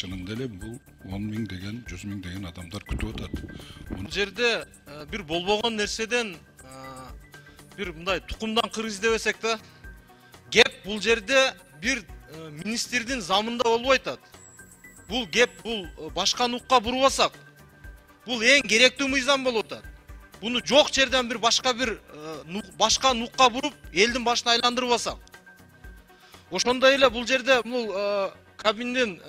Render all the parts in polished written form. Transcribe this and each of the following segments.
чынында эле бул 10 миң деген 100 миң деген адамдар күтүп атат. Бул жерде бир болбогон нерседен бир мындай тукумдан кыргыз дебесек да, кеп бул жерде бир министрдин замында болбой атат. Бул кеп бул башка нукка бурбасак, бул эң керектүү мыйзам болуп атат. Буну жок жерден бир башка нукка буруп, элдин башын айландырбасак. Ошондой эле бул жерде бул кабиндин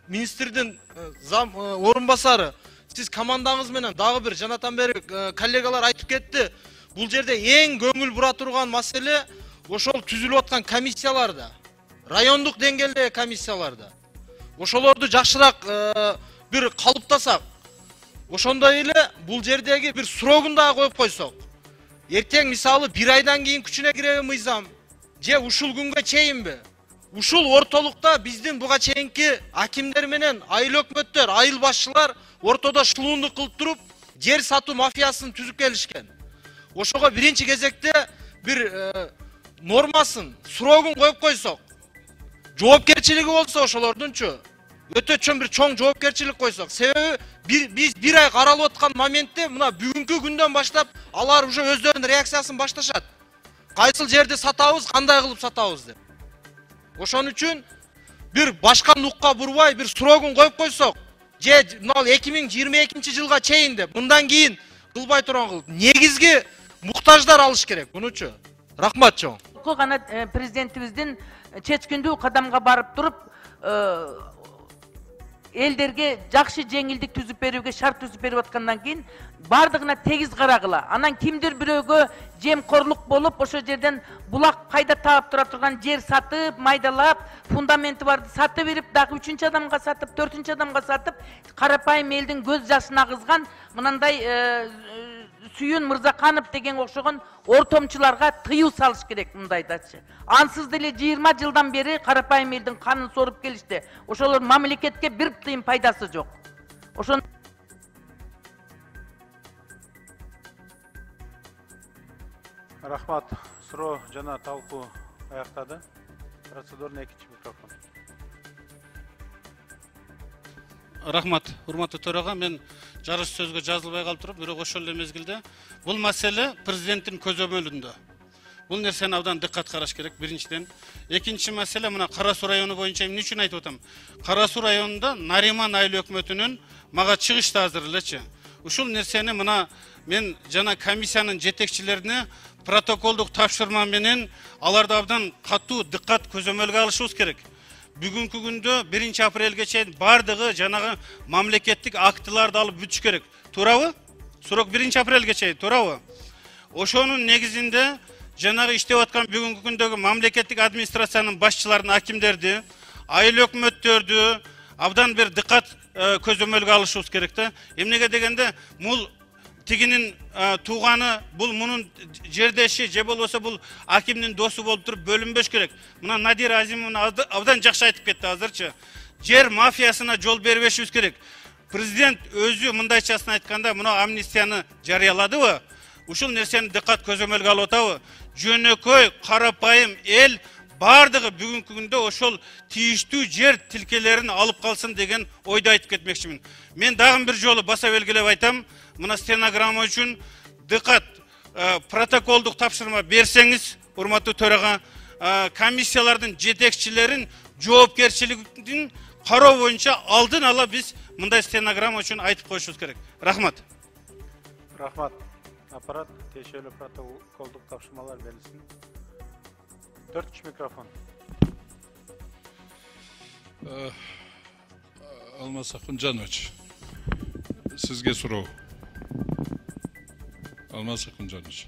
министрдин зам орун басары, сиз командаңыз менен дагы бир жанатан бери коллегалар айтып кетти. Бул жерде эң көңүл бура турган маселе ошол түзүлүп аткан комиссияларда, райондук деңгээлдеги комиссияларда. Ошолорду жакшыраак бир калыптасак, ошондой эле бул жердеги бир срогун дагы коюп койсок, эртең мисалы 1 айдан кийин күчүнө киреби мыйзам, же ушул күнгө чейинби? Ушул ортолукта биздин буга чейинки акимдер менен айыл өкмөттөр, айыл башчылар ортодо шылуундук кылып туруп, жер сатуу мафиясын түзүп келишкен. Ошого биринчи кезекте бир нормасын, срогун коюп койсок, жоопкерчилиги болсо ошолордунчу, өтө чоң бир чоң жоопкерчилик койсок. Себеби биз 1 ай каралып аткан моментте мына бүгүнкү күндөн баштап алар уже өздөрүнүн реакциясын башташат. Кайсыл жерди сатабыз, кандай кылып сатабыз деп. Ошон үчүн бир башка нукка бурбай бир срогун коюп койсок, же 2022 жылга чейин деп, мындан кийин кылбай турган кылып, негизги муктаждар алыш керек мунучу. Рахмат чоң. Гана президентибиздин чечкиндүү кадамга барып туруп, элдерге жакшы жеңилдик түзүп берүүгө шарт түзүп берип аткандан кийин бардыгына тегиз карагыла. Анан кимдир бирөөгө жемкорлук болуп, ошол жерден булак кайда таап тура турган жер сатып, майдалап, фундаменти барды сатып берип, дагы 3-чү адамга сатып, 4-чү адамга сатып, карапайым элдин көз жашын агызган мындай Сүйүн Мырзаканов деген окшогон ортомчуларга тыюу салыш керек мындайдачы. Ансыз деле 20 жылдан бери карапайым элдин канын соруп келишти. Ошолор мамлекетке бир тыйын пайдасы жок. Ошон Рахмат. Суроо жана талкуу аяктады. Процедурный экинчи микрофон. Рахмат, урматтуу төрага, мен жарыш сөзгө жазылбай калып туруп, бирок ошол эле мезгилде бул маселе президенттин көзөмөлүндө. Бул нерсени абдан диккат караш керек, биринчиден. Экинчи маселе мына Кара Суу району боюнча эмне үчүн айтып атам? Кара Суу районунда Нариман айыл өкмөтүнүн мага чыгышты азыр элечи. Ушул нерсени мына мен жана комиссиянын жетекчилерине протоколдук тапшырма менен аларды абдан катуу диккат көзөмөлгө алышыбыз керек. Бүгүнкү күндө 1 апрелге чейин бардыгы жанагы мамлекеттик актыларды алып бүтүш керек. Туурабы? Срок 1 апрелге чейин, туурабы? Ошонун негизинде жанагы иштеп аткан бүгүнкү күндөгү мамлекеттик администрациянын башчыларын, акимдерди, айыл өкмөттөрдү абдан бир диккат көзөмөлгө алышыбыз керек да. Эмнеге дегенде, бул тигинин тууганы, бул мунун жердеши, же болбосо бул акимдин досу болуп туруп бөлүнбөш керек. Мына Надир Азимовна абдан жакшы айтып кетти азырчы. Жер мафиясына жол бербешибиз керек. Президент өзү мындайчасын айтканда, мына амнистияны жарыяладыбы? Ушул нерсени диккат көзөмөлгө алып атабы? Жөнөкөй, карапайым эл бардыгы бүгүнкү күндө ошол тийиштүү жер тилкелерин алып калсын деген ойду айтып кетмекчимин. Мен дагы бир жолу баса белгилеп айтам, мына стенограмма үчүн диккат протоколдук тапшырма берсеңиз, урматтуу төрага, комиссиялардын жетекчилерин жоопкерчилигин кароо боюнча алдын ала биз мындай стенограмма үчүн айтып коюшубуз керек. Рахмат. Рахмат. Аппарат тиешелүү протоколдук тапшырмалар берилсин. 4-чү микрофон. Алмаз Акунжанович, сизге суроо. Алмаз Акунжанович,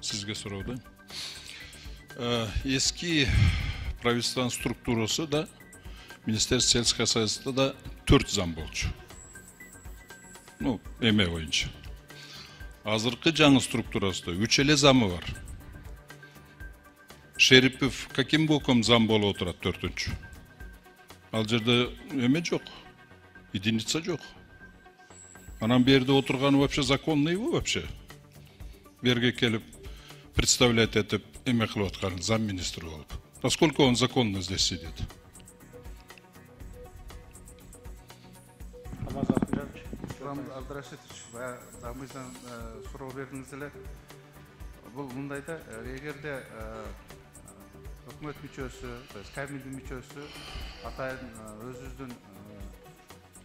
сизге суроо да. Эски правительствонун структурасы да, Министерство сельского хозяйства да 4 зам болчу. Ну, эме боюнча. Азыркы жаңы структурасында 3 эле замы бар. Шерипов каким боком зам болуп отурат 4-чү? Ал жерде эме жок. Единица жок. Анан берде отурганы вообще законный бу вообще. Берге келип представлять этип эме кылып аткан замминистр болуп. Насколько он законно здесь сидит? Нурам Абдрашитович, дамыйдан суроо бердиңиз эле. Бул мындайда, эгерде өкмөт мүчөсү, кабинет мүчөсү атайын өзүбүздүн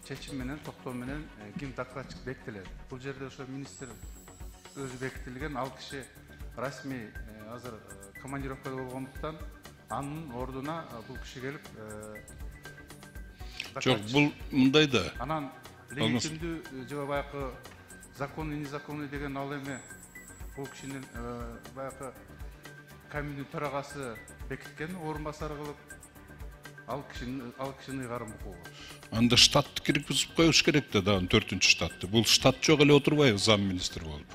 чечим менен, токтоо менен ким докладчик бекитилет. Бул жерде ошо министр өзү бекитилген, ал киши расмий азыр командировкада болгондуктан анын ордуна бул киши келип Жок, бул мындай да. Анан легитимдүү же баягы законный, незаконный деген ал эме бул кишинин баягы каминин төрагасы бекиткен орун басары кылып ал кишинин ыйгарым укугу. Анда штатты киргизип коюш керек да, 4-чү штатты. Бул штат жок эле отурбайбы зам министр болуп.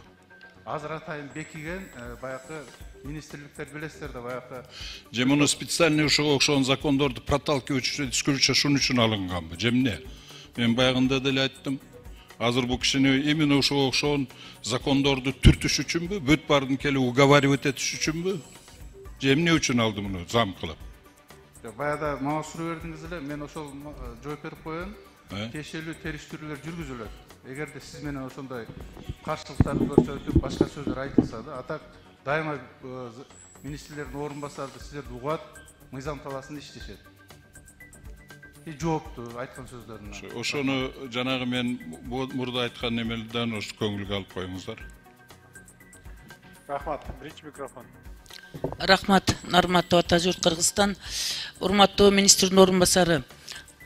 Азыр атайын бекиген баягы министрликтер билесиздер да баягы Же муну специальный ошого окшогон закондорду проталкивать үчүн шунун үчүн алынганбы? Же эмне? Мен баягында деле айттым. Азыр бул кишини именно ошого окшогон закондорду түртүш үчүнбү, бүт баарын келип уговаривать этиш үчүнбү? Же эмне үчүн алды муну зам кылып? баягыда мага суроо бердиңиз эле, мен ошол жооп берип коеюн. Тиешелүү териштирүүлөр жүргүзүлөт. Эгерде сиз менен ошондой каршылыктарды көрсөтүп, башка сөздөр айтылса да, атак дайыма министрлердин орун басарды сиздерди угат, мыйзам талаасында иштешет. Жоопту айткан сөздөрүнө. Ошону жанагы мен мурда айткан немелерден ошо көңүлгө алып коюңуздар. Рахмат. Биринчи микрофон. Рахмат, Нарматов Атажурт, Кыргызстан. Урматтуу министрдин орун басары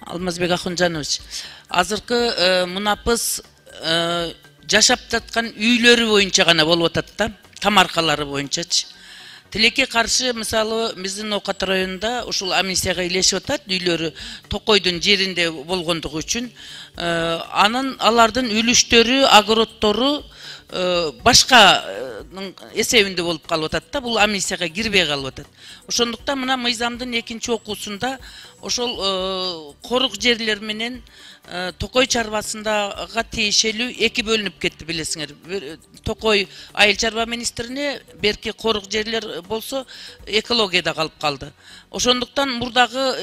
Алмазбек Ахунжанович. Азыркы мунапыс жашап жаткан үйлөрү боюнча гана болуп атат да, тамаркалары боюнчачы. Тилекке каршы, мисалы, биздин Окат районунда ушул амнистияга илешип атат, үйлөрү Токойдун жеринде болгондугу үчүн. Анын алардын үлүштөрү, огороддору башка эсебинде болуп калып атат да, бул амнистияга кирбей калып атат. Ошондуктан мына мыйзамдын 2-чи окуусунда ошол корук жерлер менен Токой чарбасындага тиешелүү 2 бөлүнүп кетти, билесиңер. Токой айыл чарба министрине, берки корук жерлер болсо экологияда калып калды. Ошондуктан мурдагы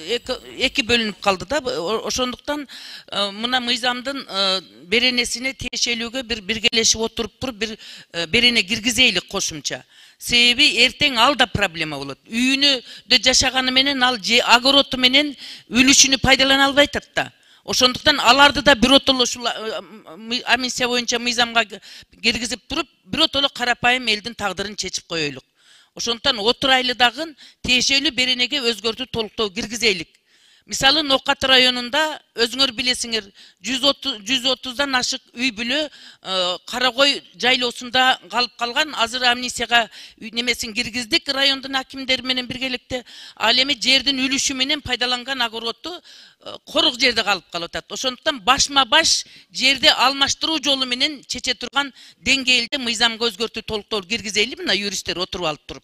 2 бөлүнүп калды да. Ошондуктан мына мыйзамдын беренесине тиешелүүгө биргелешип отуруп туруп бир берене киргизейлик кошумча. Себеби эртең алда проблема болот. Үйүнүдө жашаганы менен ал огороду менен үлүшүнү пайдалана албай атат да. Ошондуктан аларды да биротоло ушул амнистия боюнча мыйзамга киргизип туруп, биротоло карапайым элдин тагдырын чечип коелук. Ошондуктан отурайлы дагы тиешелүү беренеге өзгөртүү толуктоо киргизейлик. Мисалы, Нокат районунда өзүңөр билесиңер, 130дан ашык үй бүлө Карагой жайлоосунда калып калган. Азыр амнистияга немесин киргиздик райондун акимдери менен биргеликте. Ал эми жердин үлүшү менен пайдаланган огородду корук жерде калып калып атат. Ошондуктан башма-баш жерде алмаштыруу жолу менен чече турган деңгээлде мыйзамга өзгөртүү толуктоо киргизели, мына юристтер отуруп алып туруп.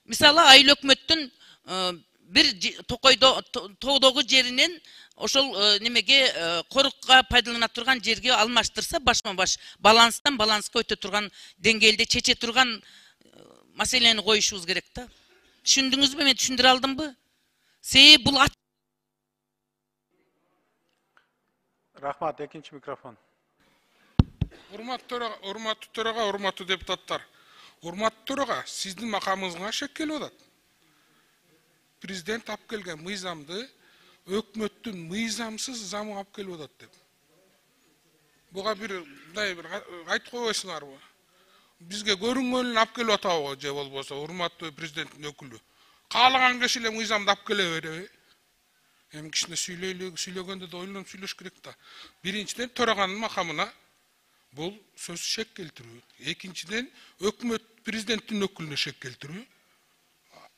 Мисалы, айыл өкмөттүн bir Toğdog'u жеринен ошол немеге корукка пайдалана турган жерге алмаштырса, башма-баш баланска өтө турган деңгээлде чече турган маселени коюшубуз керек да. Түшүндүңүзбү, мен түшүндүрө алдымбы? Себеби бул Рахмат, 2-чи микрофон. Урматтуу төрага, урматтуу депутаттар. Урматтуу төрага, сиздин макамыңызга шек келип атат. Президент алып келген мыйзамды өкмөттүн мыйзамсыз замы алып келип атат деп. Буга бир айтып койбойсуңарбы? Бизге көрүнгөнүн алып келип атабы же болбосо урматтуу президенттин өкүлү? Каалаган киши эле мыйзамды алып келе береби? Эми кичине сүйлөгөндө да ойлонуп сүйлөш керек да. Биринчиден, төраганын макамына бул сөз шек келтирүү. Экинчиден, өкмөт президенттин өкүлүнө шек келтирүү.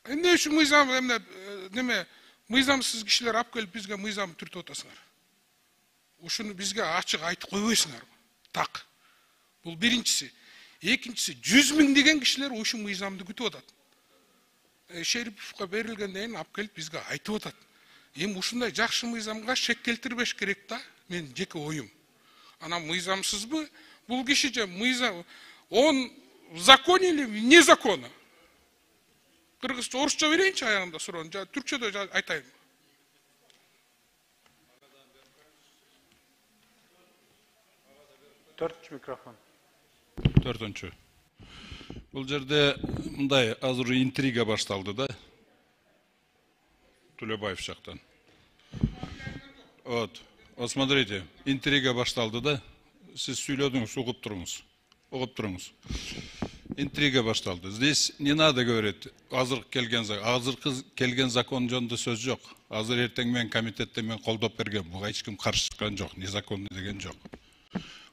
Эмне үчүн мыйзам мыйзамсыз кишилер алып келип бизге мыйзам түртүп атасыңар? Ушуну бизге ачык айтып койбойсуңарбы? Так. Бул биринчиси. Экинчиси, 100 миңдеген кишилер ушул мыйзамды күтүп атат. Шериповго берилгенден кийин алып келип бизге айтып атат. Эми ушундай жакшы мыйзамга шек келтирбеш керек да, мен жеке оюм. Анан мыйзамсызбы? Бул киши же мыйзам, он в законе или вне закона? Кыргызча, орусча берейинчи аягында суроону, түркчөдө айтайын. Төртінші микрофон. Төртінші. Бұл жерде мындай азыр интрига башталды да. Төлебаев жақтан. Вот смотрите, интрига башталды да. Сіз сөйледіңіз, ұғып тұрыңыз. Интрига башталды. Здесь не надо говорить, азыр келген закон жөнінде сөз жоқ. Азыр ертең мен комитетте мен қолдап берген, бұға ешкім қарсы шыққан жоқ, незаконный деген жоқ.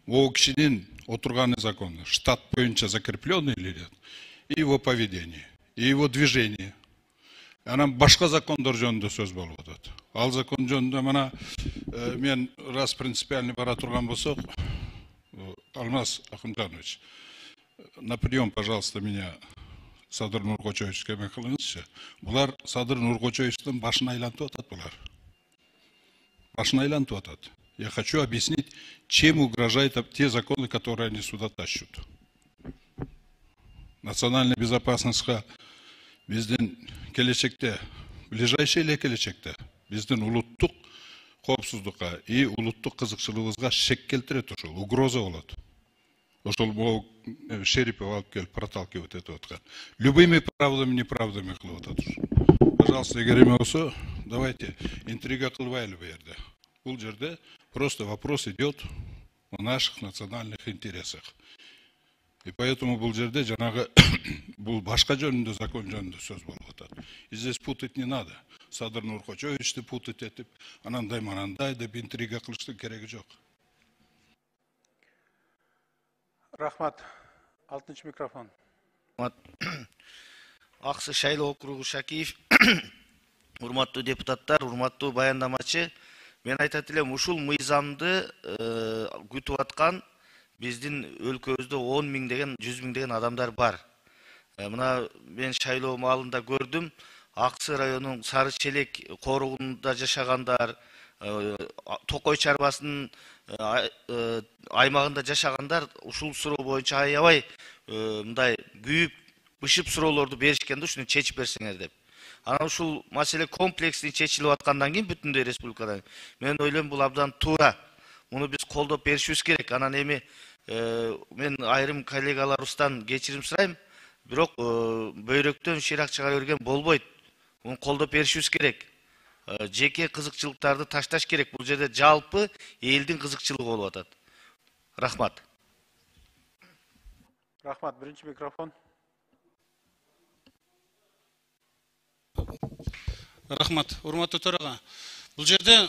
Ол кишинин отырғаны закон, штат бойынша закрепленный или нет, и его поведение, и его движение. Анан башка закондар жөнінде сөз болып атат. Ал закон жөнінде мына мен раз принципиальный бара турган болсок, Алмаз Ахымжанович, на прием, пожалуйста, меня Садыр Нуркочевичке мен кылыңызчы. Булар Садыр Нуркочевичтин башын айлантып атат булар. Башын айлантып атат. Я хочу объяснить, чем угрожают те законы, которые они сюда тащат. Национальная безопасность биздин келечекте, ближайший эле келечекте, биздин улуттук коопсуздукка и улуттук кызыкчылыгыбызга шек келтирет ошол, угроза болот. Ошол могу Шерипов алып келип проталкивать этип аткан. Любыми правдами, неправдами кылып атат. Пожалуйста, эгер эме болсо, давайте интрига кылбайлы бу жерде. Бул жерде просто вопрос идет о наших национальных интересах. И поэтому бул жерде жанагы бул башка жөнүндө закон жөнүндө сөз болуп атат. И здесь путать не надо. Садыр Нуркочевичти путать этип, анандай манандай деп интрига кылыштын кереги жок. Рахмат. Алтынчы микрофон. Аксы Шайлоо округу Шакиев. Урматтуу депутаттар, урматтуу баяндамачы, мен айтат элем, ушул мыйзамды күтүп аткан биздин өлкөбүздө 10 миң деген, 100 миң деген адамдар бар. Мына мен Шайлоо маалында көрдүм, Аксы районунун Сары Челек коругунда жашагандар, Токой чарбасынын аймагында жашагандар ушул суроо боюнча аябай мындай күйүп, бышып суроолорду беришкен да, ушуну чечип берсеңер деп. Анан ушул маселе комплекстин чечилип аткандан кийин бүтүндөй республикада мен ойлойм, бул абдан туура. Муну биз колдоп беришибиз керек. Анан эми мен айрым коллегаларыбыздан кечирим сурайм, бирок бөйрөктөн шыйрак чыгара берген болбойт. Муну колдоп беришибиз керек. Жеке кызыкчылыктарды ташташ керек. Бул жерде жалпы элдин кызыкчылыгы болуп атат. Рахмат. Рахмат. Биринчи микрофон. Рахмат, урматтуу төрага. Бул жерде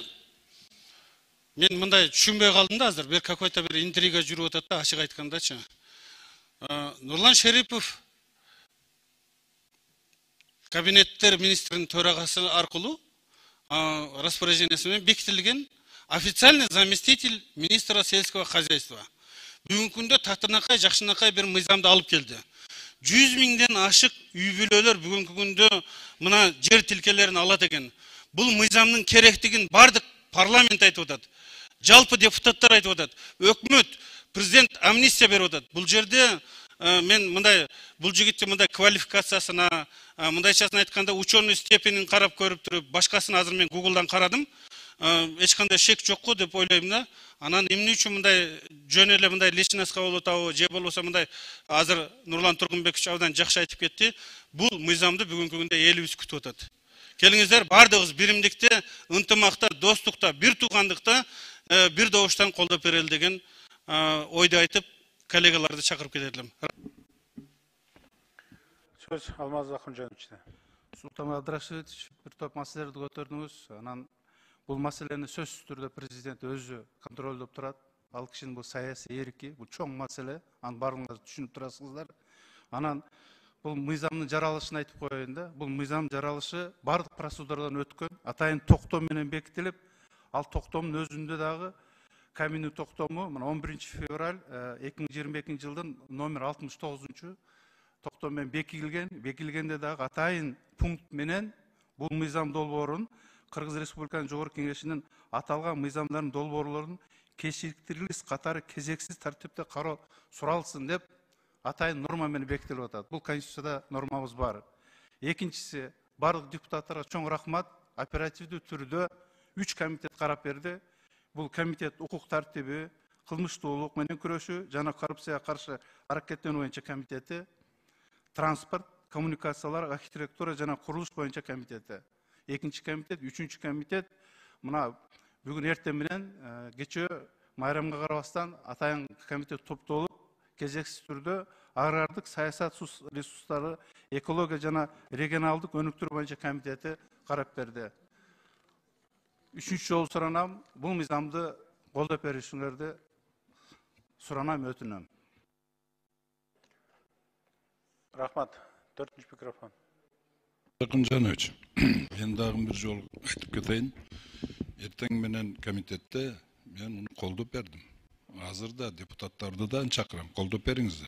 мен мындай түшүнбөй калдым да азыр, бир какой-то бир интрига жүрүп атат да, ачык айткандачы. Нурлан Шерипов кабинеттер министринин төрагасы аркылуу распоряжениясы менен бекитилген официальный заместитель министра сельского хозяйства. Бүгүнкү күндө тактырнакай, жакшынакай бир мыйзамды алып келди. 100 миңден ашык үй бүлөлөр бүгүнкү күндө мына жер тилкелерин алат экен. Бул мыйзамдын керектигин бардык парламент айтып атат. Жалпы депутаттар айтып атат. Өкмөт, президент амнистия берип атат. Бул жерде мен мындай бул жигитти мындай квалификациясына, мындайчасын айтканда ученый степенин карап көрүп туруп, башкасын азыр мен Google'дан карадым. Эч кандай шек жок го деп ойлойм да. Анан эмне үчүн мындай жөн эле мындай личностька болуп атабы, же болбосо мындай азыр Нурлан Тургунбекович абдан жакшы айтып кетти. Бул мыйзамды бүгүнкү күндө элибиз күтүп атат. Келиңиздер, бардыгыбыз биримдикте, ынтымакта, достукта, бир туугандыкта бир добуштан колдоп берели деген ойду айтып, коллегаларды чакырып кетелим. Сөз Алмаз Ахымжановичте. Султан Абдрашевич, бир топ маселелерди көтөрдүңүз. Анан бул маселени сөзсүз түрдө президент өзү контролдоп турат. Ал кишинин бул саясий эрки, бул чоң маселе. Анын баарыңыз түшүнүп турасыңыздар. Анан бул мыйзамдын жаралышын айтып коеюн да. Бул мыйзам жаралышы бардык процедурадан өткөн, атайын токтом менен бекитилип, ал токтомдун өзүндө дагы каминүү токтому, мына 11 февраль 2022 жылдын номер 69 токтом менен бекилгенде дагы атайын пункт менен бул мыйзам долбоорун Кыргыз Республиканын Жогорку Кеңешинин аталган мыйзамдардын долбоорлорун кечиктирилис катары кезексиз тартипте кароо суралсын деп атайын норма менен бекитилип атат. Бул конституцияда нормабыз бар. Экинчиси, барлык депутаттарга чоң рахмат. Оперативдүү түрдө 3 комитет карап берди. Бул комитет укук тартиби, кылмыштуулук менен күрөшүү жана коррупцияга каршы аракеттенүү боюнча комитети, транспорт, коммуникациялар, архитектура жана курулуш боюнча комитети. Экинчи комитет, үчүнчү комитет мына бүгүн эртең менен кечээ майрамга карабастан атайын комитет топтолуп, кезексиз түрдө агрардык саясат ресурстары, экология жана регионалдык өнүктүрүү боюнча комитети карап берди. Үчүнчү жолу суранам, бул мыйзамды колдоп беришиңерди суранам, өтүнөм. Рахмат. 4-нчү микрофон. Акынжанович, мен дагы бир жолу айтып кетейин. Эртең менен комитетте мен уну колдоп бердим. Азыр да депутаттарды да чакырам, колдоп бериңиздер.